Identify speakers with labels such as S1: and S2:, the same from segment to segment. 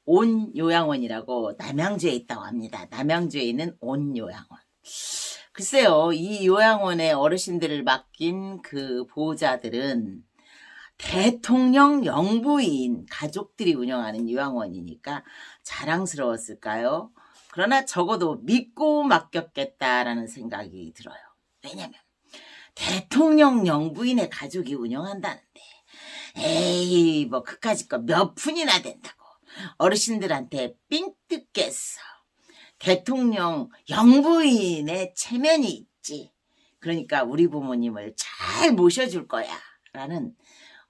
S1: 온요양원이라고 남양주에 있다고 합니다. 남양주에 있는 온요양원. 글쎄요, 이 요양원의 어르신들을 맡긴 그 보호자들은 대통령 영부인 가족들이 운영하는 요양원이니까 자랑스러웠을까요? 그러나 적어도 믿고 맡겼겠다라는 생각이 들어요. 왜냐면 대통령 영부인의 가족이 운영한다는데 에이 뭐 그까짓 거 몇 푼이나 된다고 어르신들한테 삥 뜯겠어. 대통령 영부인의 체면이 있지. 그러니까 우리 부모님을 잘 모셔줄 거야 라는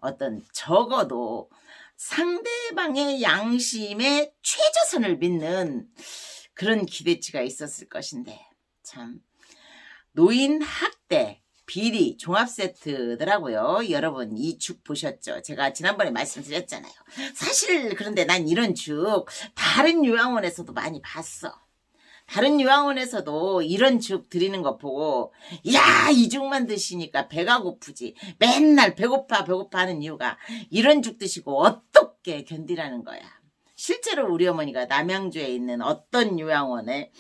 S1: 어떤 적어도 상대방의 양심에 최저선을 믿는 그런 기대치가 있었을 것인데 참 노인 학대 비리 종합 세트더라고요. 여러분 이 죽 보셨죠? 제가 지난번에 말씀드렸잖아요. 사실 그런데 난 이런 죽 다른 요양원에서도 많이 봤어. 다른 요양원에서도 이런 죽 드리는 거 보고 야, 이 죽만 드시니까 배가 고프지. 맨날 배고파 하는 이유가 이런 죽 드시고 어떻게 견디라는 거야. 실제로 우리 어머니가 남양주에 있는 어떤 요양원에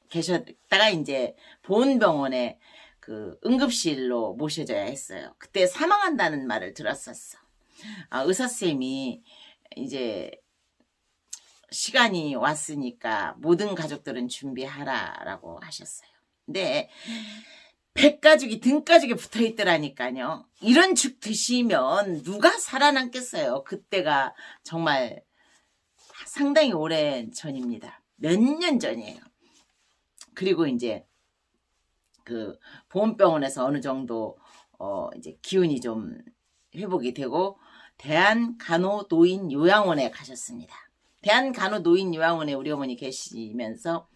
S1: 계셨다가 이제 보훈병원에 그 응급실로 모셔져야 했어요. 그때 사망한다는 말을 들었었어. 의사쌤이 이제 시간이 왔으니까 모든 가족들은 준비하라라고 하셨어요. 근데 배가죽이 등가죽에 붙어있더라니까요. 이런 죽 드시면 누가 살아남겠어요. 그때가 정말 상당히 오랜 전입니다. 몇 년 전이에요. 그리고 이제 그 보훈병원에서 어느 정도 이제 기운이 좀 회복이 되고 대한간호노인요양원에 가셨습니다. 대한간호노인요양원에 우리 어머니 계시면서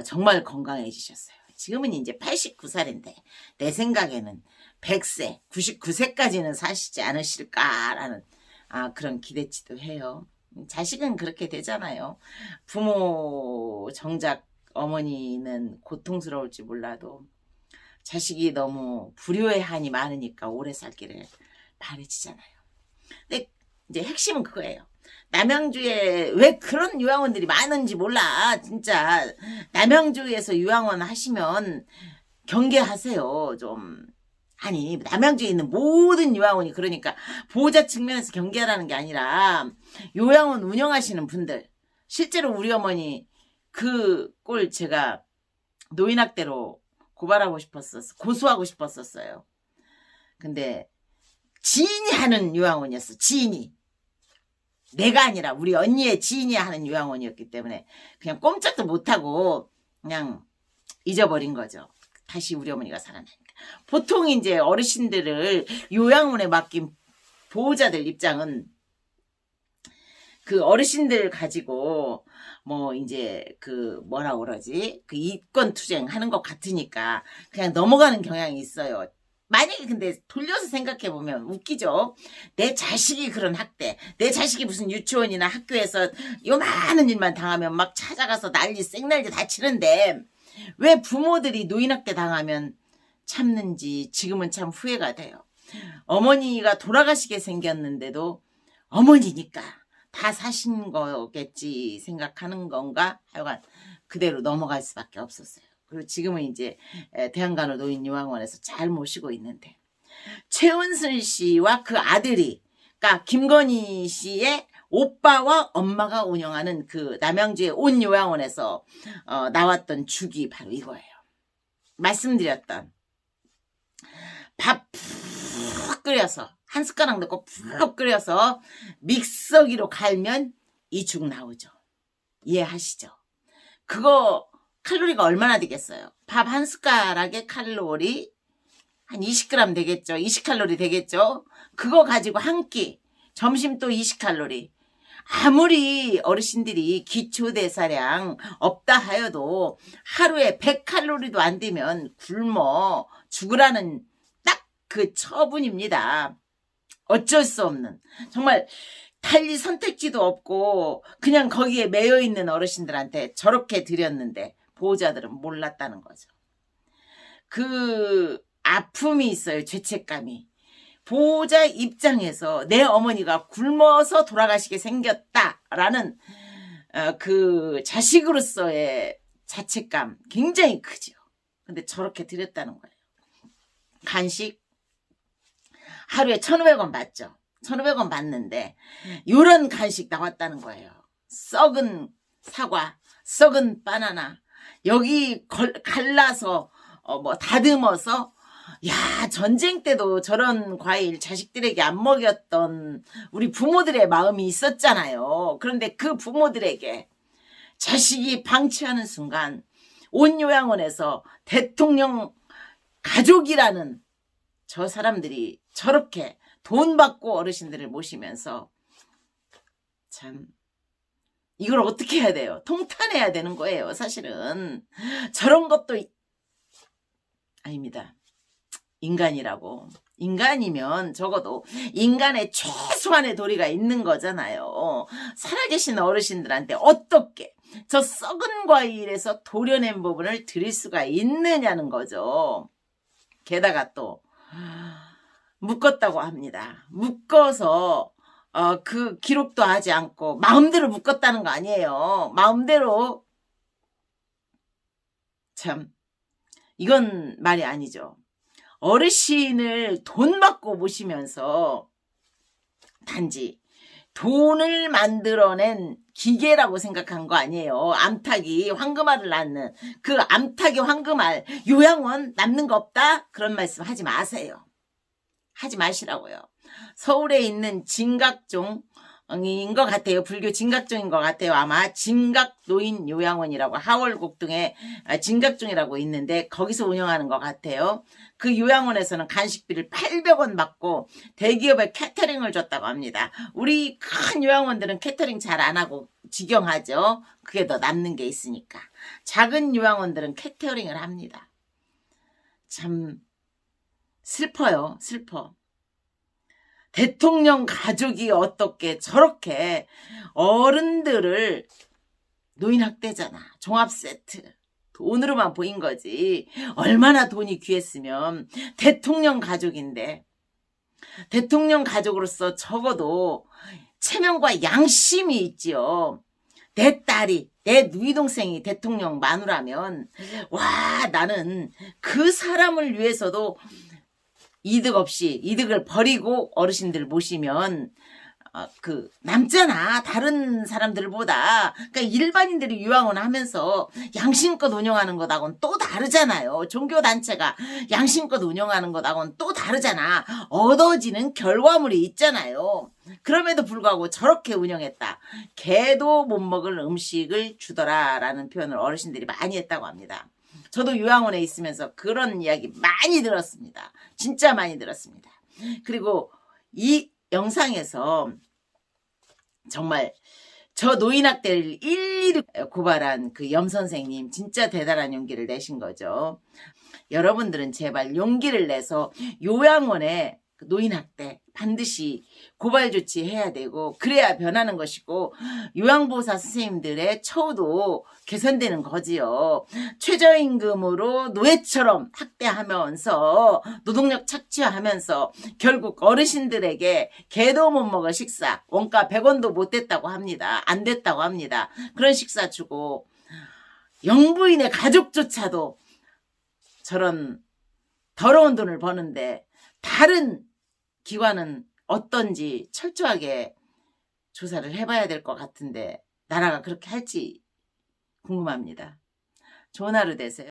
S1: 정말 건강해지셨어요. 지금은 이제 89살인데 내 생각에는 100세, 99세까지는 사시지 않으실까라는 그런 기대치도 해요. 자식은 그렇게 되잖아요. 부모 정작 어머니는 고통스러울지 몰라도 자식이 너무 불효의 한이 많으니까 오래 살기를 바라지잖아요. 근데 이제 핵심은 그거예요. 남양주에 왜 그런 요양원들이 많은지 몰라. 진짜 남양주에서 요양원 하시면 경계하세요. 좀 아니 남양주에 있는 모든 요양원이 그러니까 보호자 측면에서 경계하라는 게 아니라 요양원 운영하시는 분들 실제로 우리 어머니 그 꼴 제가 노인학대로 고소하고 싶었었어요. 근데 지인이 하는 요양원이었어. 지인이. 내가 아니라 우리 언니의 지인이 하는 요양원이었기 때문에 그냥 꼼짝도 못하고 그냥 잊어버린 거죠. 다시 우리 어머니가 살아나니까. 보통 이제 어르신들을 요양원에 맡긴 보호자들 입장은 그 어르신들 가지고 뭐 이제 그 뭐라 그러지? 그 이권 투쟁하는 것 같으니까 그냥 넘어가는 경향이 있어요. 만약에 근데 돌려서 생각해 보면 웃기죠. 내 자식이 그런 학대, 내 자식이 무슨 유치원이나 학교에서 요만한 일만 당하면 막 찾아가서 생난리 다 치는데 왜 부모들이 노인학대 당하면 참는지 지금은 참 후회가 돼요. 어머니가 돌아가시게 생겼는데도 어머니니까 다 사신 거겠지 생각하는 건가 하여간 그대로 넘어갈 수밖에 없었어요. 그리고 지금은 이제 대한간호노인요양원에서 잘 모시고 있는데 최은순 씨와 그 아들이 그러니까 김건희 씨의 오빠와 엄마가 운영하는 그 남양주의 온 요양원에서 나왔던 죽이 바로 이거예요. 말씀드렸던 밥 푹 끓여서 한 숟가락 넣고 푹 끓여서 믹서기로 갈면 이 죽 나오죠. 이해하시죠? 그거 칼로리가 얼마나 되겠어요? 밥 한 숟가락에 칼로리 한 20g 되겠죠? 20칼로리 되겠죠? 그거 가지고 한 끼 점심 또 20칼로리. 아무리 어르신들이 기초대사량 없다 하여도 하루에 100칼로리도 안 되면 굶어 죽으라는 딱 그 처분입니다. 어쩔 수 없는 정말 달리 선택지도 없고 그냥 거기에 매여있는 어르신들한테 저렇게 드렸는데 보호자들은 몰랐다는 거죠. 그 아픔이 있어요. 죄책감이. 보호자 입장에서 내 어머니가 굶어서 돌아가시게 생겼다라는 그 자식으로서의 자책감 굉장히 크죠. 근데 저렇게 드렸다는 거예요. 간식 하루에 1,500원 받죠. 1,500원 받는데 이런 간식 나왔다는 거예요. 썩은 사과, 썩은 바나나, 여기 갈라서 뭐 다듬어서, 야, 전쟁 때도 저런 과일 자식들에게 안 먹였던 우리 부모들의 마음이 있었잖아요. 그런데 그 부모들에게 자식이 방치하는 순간 온 요양원에서 대통령 가족이라는 저 사람들이 저렇게 돈 받고 어르신들을 모시면서, 참 이걸 어떻게 해야 돼요? 통탄해야 되는 거예요. 사실은 저런 것도 아닙니다. 인간이라고. 인간이면 적어도 인간의 최소한의 도리가 있는 거잖아요. 살아계신 어르신들한테 어떻게 저 썩은 과일에서 도려낸 부분을 드릴 수가 있느냐는 거죠. 게다가 또 묶었다고 합니다. 묶어서 그 기록도 하지 않고 마음대로 묶었다는 거 아니에요. 마음대로. 참 이건 말이 아니죠. 어르신을 돈 받고 모시면서 단지 돈을 만들어낸 기계라고 생각한 거 아니에요. 암탉이 황금알을 낳는 그 암탉이 황금알, 요양원 남는 거 없다? 그런 말씀 하지 마세요. 하지 마시라고요. 서울에 있는 진각종인 것 같아요. 불교 진각종인 것 같아요. 아마 진각노인요양원이라고 하월곡동에 진각종이라고 있는데 거기서 운영하는 것 같아요. 그 요양원에서는 간식비를 800원 받고 대기업에 캐터링을 줬다고 합니다. 우리 큰 요양원들은 캐터링 잘 안 하고 직영하죠. 그게 더 남는 게 있으니까. 작은 요양원들은 캐터링을 합니다. 참 슬퍼요. 슬퍼. 대통령 가족이 어떻게 저렇게 어른들을, 노인 학대잖아. 종합세트. 돈으로만 보인 거지. 얼마나 돈이 귀했으면. 대통령 가족인데. 대통령 가족으로서 적어도 체면과 양심이 있지요. 내 딸이, 내 누이동생이 대통령 마누라면, 와, 나는 그 사람을 위해서도 이득 없이 이득을 버리고 어르신들 모시면 남잖아. 다른 사람들보다. 그러니까 일반인들이 요양원 하면서 양심껏 운영하는 것하고는 또 다르잖아요. 종교단체가 양심껏 운영하는 것하고는 또 다르잖아. 얻어지는 결과물이 있잖아요. 그럼에도 불구하고 저렇게 운영했다. 개도 못 먹을 음식을 주더라라는 표현을 어르신들이 많이 했다고 합니다. 저도 요양원에 있으면서 그런 이야기 많이 들었습니다. 진짜 많이 들었습니다. 그리고 이 영상에서 정말 저 노인학대를 일일이 고발한 그 염 선생님 진짜 대단한 용기를 내신 거죠. 여러분들은 제발 용기를 내서 요양원에 노인학대 반드시 고발 조치해야 되고 그래야 변하는 것이고 요양보호사 선생님들의 처우도 개선되는 거지요. 최저임금으로 노예처럼 학대하면서 노동력 착취하면서 결국 어르신들에게 개도 못 먹을 식사, 원가 100원도 못 됐다고 합니다. 안 됐다고 합니다. 그런 식사 주고 영부인의 가족조차도 저런 더러운 돈을 버는데 다른 기관은 어떤지 철저하게 조사를 해봐야 될 것 같은데 나라가 그렇게 할지 궁금합니다. 좋은 하루 되세요.